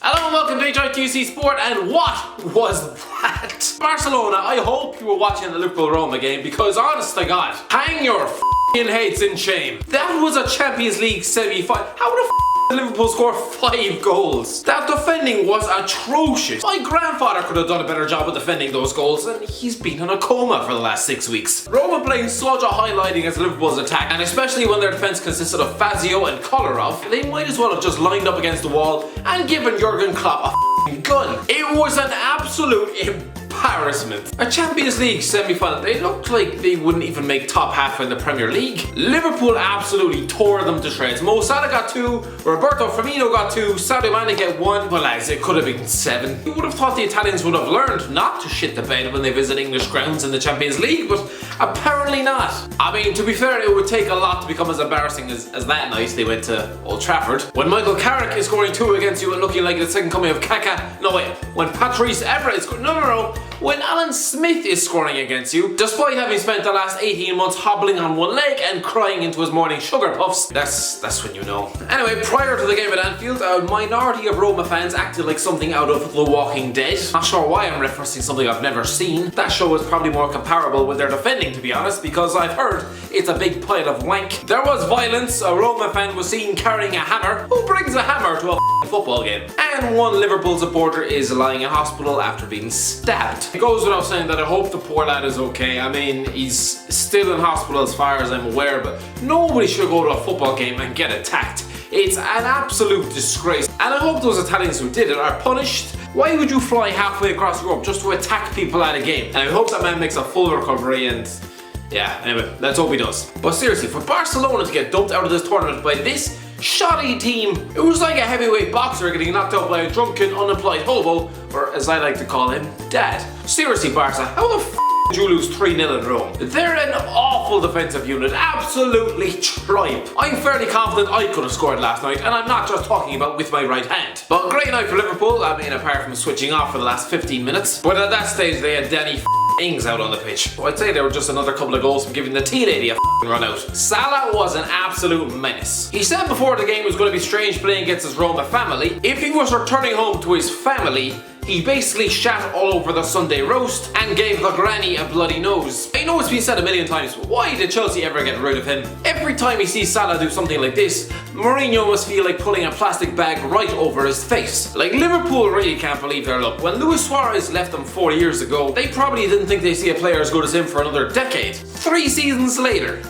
Hello and welcome to HITC Sport, and what was that? Barcelona, I hope you were watching the Liverpool Roma game, because honest to God, hang your f***ing heads in shame. That was a Champions League semi-final. How the f*** did Liverpool score 5 goals? That defending was atrocious. My grandfather could have done a better job of defending those goals, and he's been in a coma for the last 6 weeks. Roma playing such a high line against Liverpool's attack, and especially when their defence consisted of Fazio and Kolarov, they might as well have just lined up against the wall and given Jurgen Klopp a gun. It was an absolute embarrassment. A Champions League semi-final, they looked like they wouldn't even make top half in the Premier League. Liverpool absolutely tore them to shreds. Mo Salah got 2, Roberto Firmino got 2, Sadio Mane get 1. But lads, it could have been 7. You would have thought the Italians would have learned not to shit the bed when they visit English grounds in the Champions League, but apparently not. I mean, to be fair, it would take a lot to become as embarrassing as that night they went to Old Trafford. When Michael Carrick is scoring 2 against you and looking like the second coming of Kaká. No wait, when Patrice Evra is scoring, no. When Alan Smith is scoring against you, despite having spent the last 18 months hobbling on one leg and crying into his morning sugar puffs, that's when you know. Anyway, prior to the game at Anfield, a minority of Roma fans acted like something out of The Walking Dead. Not sure why I'm referencing something I've never seen. That show is probably more comparable with their defending, to be honest, because I've heard it's a big pile of wank. There was violence. A Roma fan was seen carrying a hammer. Who brings a hammer to a football game? And one Liverpool supporter is lying in hospital after being stabbed. It goes without saying that I hope the poor lad is okay. I mean, he's still in hospital as far as I'm aware, but nobody should go to a football game and get attacked. It's an absolute disgrace. And I hope those Italians who did it are punished. Why would you fly halfway across Europe just to attack people at a game? And I hope that man makes a full recovery, and yeah, anyway, let's hope he does. But seriously, for Barcelona to get dumped out of this tournament by this shoddy team, it was like a heavyweight boxer getting knocked out by a drunken, unemployed hobo, or as I like to call him, Dad. Seriously, Barca, how the f*** did you lose 3-0 at Rome? They're an awful defensive unit, absolutely tripe. I'm fairly confident I could have scored last night, and I'm not just talking about with my right hand. But great night for Liverpool, I mean, apart from switching off for the last 15 minutes. But at that stage, they had Danny Ings out on the pitch. So I'd say they were just another couple of goals from giving the tea lady a run out. Salah was an absolute menace. He said before the game was going to be strange playing against his Roma family. If he was returning home to his family, he basically shat all over the Sunday roast and gave the granny a bloody nose. I know it's been said a million times, but why did Chelsea ever get rid of him? Every time he sees Salah do something like this, Mourinho must feel like pulling a plastic bag right over his face. Like, Liverpool really can't believe their luck. When Luis Suarez left them 4 years ago, they probably didn't think they'd see a player as good as him for another decade. 3 seasons later.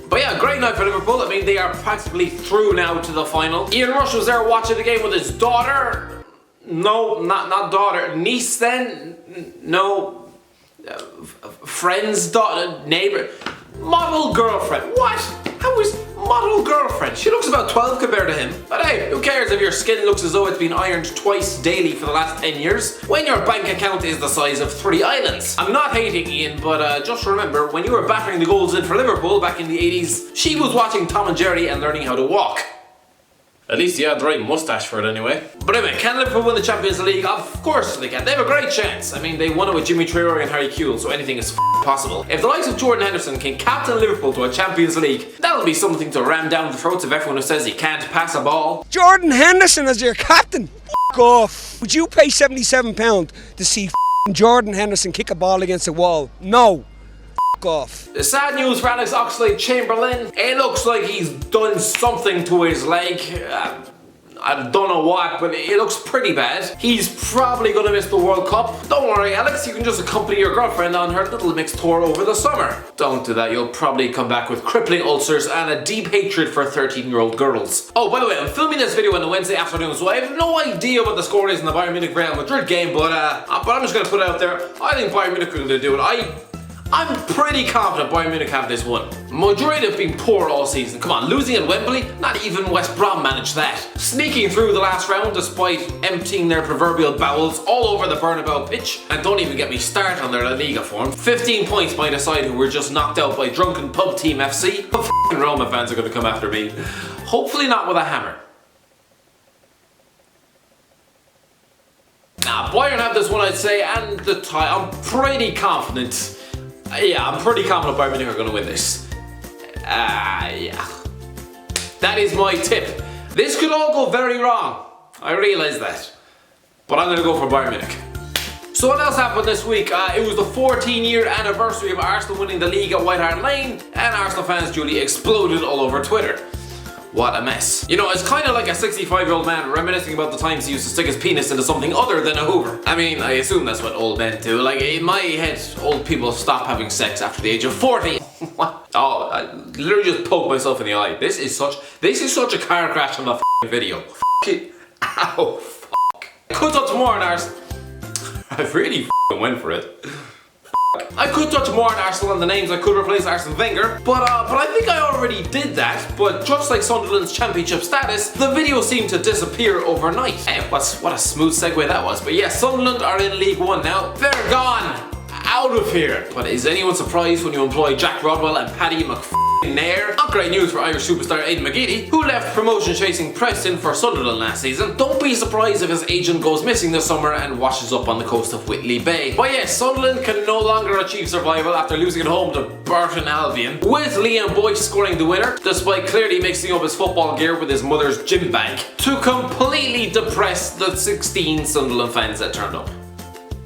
But yeah, great night for Liverpool. I mean, they are practically through now to the final. Ian Rush was there watching the game with his daughter. No, not daughter. Niece then? No. Friend's daughter? Neighbor? Model girlfriend. What? How is model girlfriend? She looks about 12 compared to him. But hey, who cares if your skin looks as though it's been ironed twice daily for the last 10 years? When your bank account is the size of 3 islands. I'm not hating Ian, but just remember, when you were battering the goals in for Liverpool back in the 80s, she was watching Tom and Jerry and learning how to walk. At least he had the right moustache for it anyway. But anyway, can Liverpool win the Champions League? Of course they can. They have a great chance. I mean, they won it with Jimmy Traore and Harry Kewell, so anything is possible. If the likes of Jordan Henderson can captain Liverpool to a Champions League, that'll be something to ram down the throats of everyone who says he can't pass a ball. Jordan Henderson as your captain? F*** off. Would you pay £77 to see Jordan Henderson kick a ball against a wall? No. Off. The sad news for Alex Oxlade-Chamberlain, it looks like he's done something to his leg. I don't know what, but it looks pretty bad. He's probably gonna miss the World Cup. Don't worry, Alex, you can just accompany your girlfriend on her little mixed tour over the summer. Don't do that, you'll probably come back with crippling ulcers and a deep hatred for 13-year-old girls. Oh, by the way, I'm filming this video on a Wednesday afternoon, so I have no idea what the score is in the Bayern Munich Real Madrid game, but I'm just gonna put it out there. I think Bayern Munich are gonna do it. I'm pretty confident Bayern Munich have this one. Madrid have been poor all season. Come on, losing at Wembley? Not even West Brom managed that. Sneaking through the last round despite emptying their proverbial bowels all over the Bernabeu pitch. And don't even get me started on their La Liga form. 15 points by the side who were just knocked out by drunken pub team FC. The f***ing Roma fans are going to come after me. Hopefully not with a hammer. Nah, Bayern have this one, I'd say, and the tie. I'm pretty confident. Yeah, I'm pretty confident Bayern Munich are going to win this. Yeah. That is my tip. This could all go very wrong. I realise that. But I'm going to go for Bayern Munich. So what else happened this week? It was the 14-year anniversary of Arsenal winning the league at White Hart Lane, and Arsenal fans duly exploded all over Twitter. What a mess. You know, it's kind of like a 65-year-old man reminiscing about the times he used to stick his penis into something other than a hoover. I mean, I assume that's what old men do. Like, in my head, old people stop having sex after the age of 40. What? Oh, I literally just poked myself in the eye. This is such a car crash on the f***ing video. F*** it. Ow, fuck. I could touch more on Arsenal. I really f***ing went for it. I could touch more on Arsenal and the names I could replace Arsene Wenger, but I think I already did that. But just like Sunderland's championship status, the video seemed to disappear overnight. Hey, what a smooth segue that was. But yes, Sunderland are in League One now. They're gone. Out of here. But is anyone surprised when you employ Jack Rodwell and Paddy McNair? Not great news for Irish superstar Aidan McGeady, who left promotion chasing Preston for Sunderland last season. Don't be surprised if his agent goes missing this summer and washes up on the coast of Whitley Bay. But yes, Sunderland can no longer achieve survival after losing at home to Burton Albion, with Liam Boyce scoring the winner, despite clearly mixing up his football gear with his mother's gym bag, to completely depress the 16 Sunderland fans that turned up.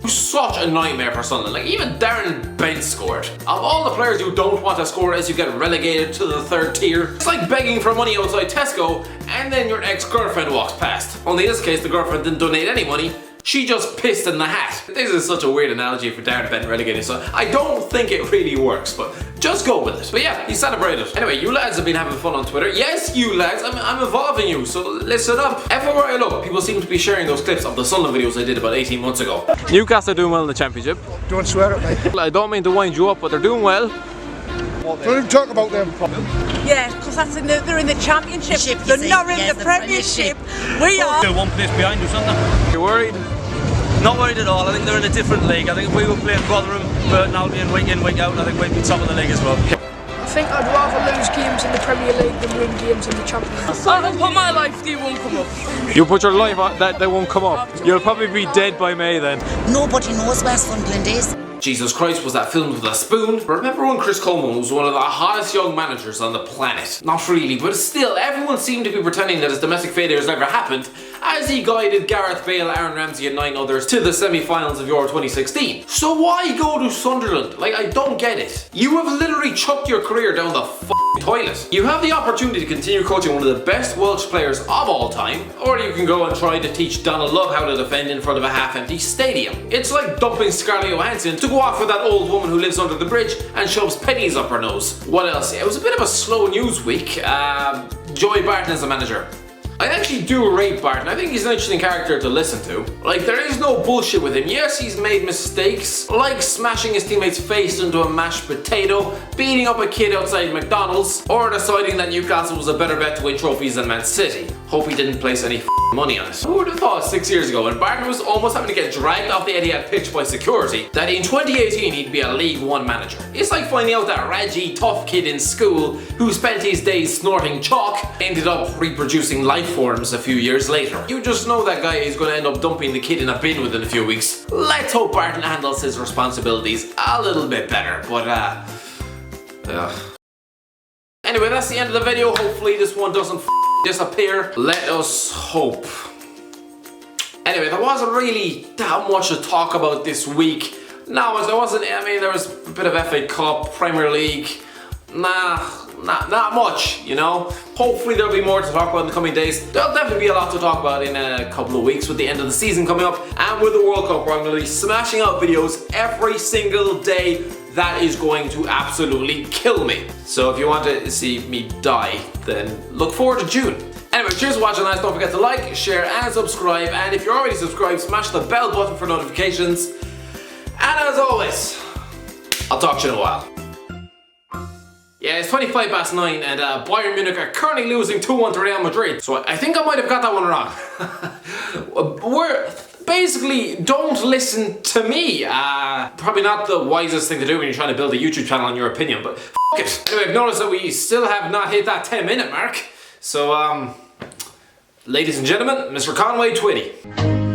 Such a nightmare for Sunderland. Like, even Darren Bent scored. Of all the players you don't want to score as you get relegated to the third tier, it's like begging for money outside Tesco and then your ex-girlfriend walks past. Only in this case, the girlfriend didn't donate any money. She just pissed in the hat. This is such a weird analogy for Darren Bent relegated, so I don't think it really works, but just go with it. But yeah, he celebrated. Anyway, you lads have been having fun on Twitter. Yes, you lads, I'm involving you, so listen up. Everywhere I look, people seem to be sharing those clips of the Sunderland videos I did about 18 months ago. Newcastle are doing well in the championship. Don't swear at me. I don't mean to wind you up, but they're doing well. Don't even talk about them. Yeah, because they're in the championship. They're not in the premiership. We are. They're one place behind us, aren't they? You worried? Not worried at all. I think they're in a different league. I think if we were playing Rotherham, Burton Albion week in, week out, I think we'd be top of the league as well. I think I'd rather lose games in the Premier League than win games in the Champions League. I don't put my life, they won't come up. You put your life on that they won't come up. You'll probably be dead by May then. Nobody knows where Sunderland is. Jesus Christ, was that filmed with a spoon? Remember when Chris Coleman was one of the hottest young managers on the planet? Not really, but still, everyone seemed to be pretending that his domestic failures never happened as he guided Gareth Bale, Aaron Ramsey and 9 others to the semi-finals of Euro 2016. So why go to Sunderland? Like, I don't get it. You have literally chucked your career down the toilet. You have the opportunity to continue coaching one of the best Welsh players of all time, or you can go and try to teach Donald Love how to defend in front of a half-empty stadium. It's like dumping Scarlett Johansson to go off with that old woman who lives under the bridge and shoves pennies up her nose. What else? It was a bit of a slow news week. Joey Barton as a manager. I actually do rate Barton. I think he's an interesting character to listen to. Like, there is no bullshit with him. Yes, he's made mistakes, like smashing his teammate's face into a mashed potato, beating up a kid outside McDonald's, or deciding that Newcastle was a better bet to win trophies than Man City. Hope he didn't place any money on it. Who would have thought 6 years ago, when Barton was almost having to get dragged off the Etihad pitch by security, that in 2018 he'd be a League One manager? It's like finding out that Raji, tough kid in school who spent his days snorting chalk ended up reproducing life forms a few years later. You just know that guy is going to end up dumping the kid in a bin within a few weeks. Let's hope Barton handles his responsibilities a little bit better, but Anyway, that's the end of the video. Hopefully this one doesn't disappear. Let us hope. Anyway, there wasn't really that much to talk about this week. No, there wasn't. I mean, there was a bit of FA Cup, Premier League. Not much, you know. Hopefully there'll be more to talk about in the coming days. There'll definitely be a lot to talk about in a couple of weeks with the end of the season coming up, and with the World Cup, where I'm going to be smashing out videos every single day. That is going to absolutely kill me. So if you want to see me die, then look forward to June. Anyway, cheers for watching, guys. Don't forget to like, share and subscribe, and if you're already subscribed, smash the bell button for notifications. And as always, I'll talk to you in a while. Yeah, it's 9:25 and Bayern Munich are currently losing 2-1 to Real Madrid. So I think I might have got that one wrong. Basically, don't listen to me. Probably not the wisest thing to do when you're trying to build a YouTube channel on your opinion, but f it. Anyway, I've noticed that we still have not hit that 10-minute mark. So, ladies and gentlemen, Mr. Conway Twitty.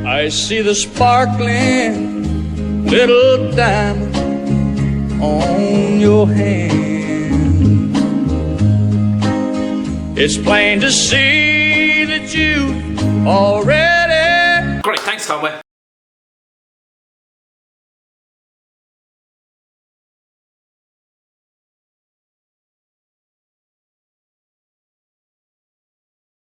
I see the sparkling little diamond on your hand. It's plain to see that you already. Great, thanks Conway.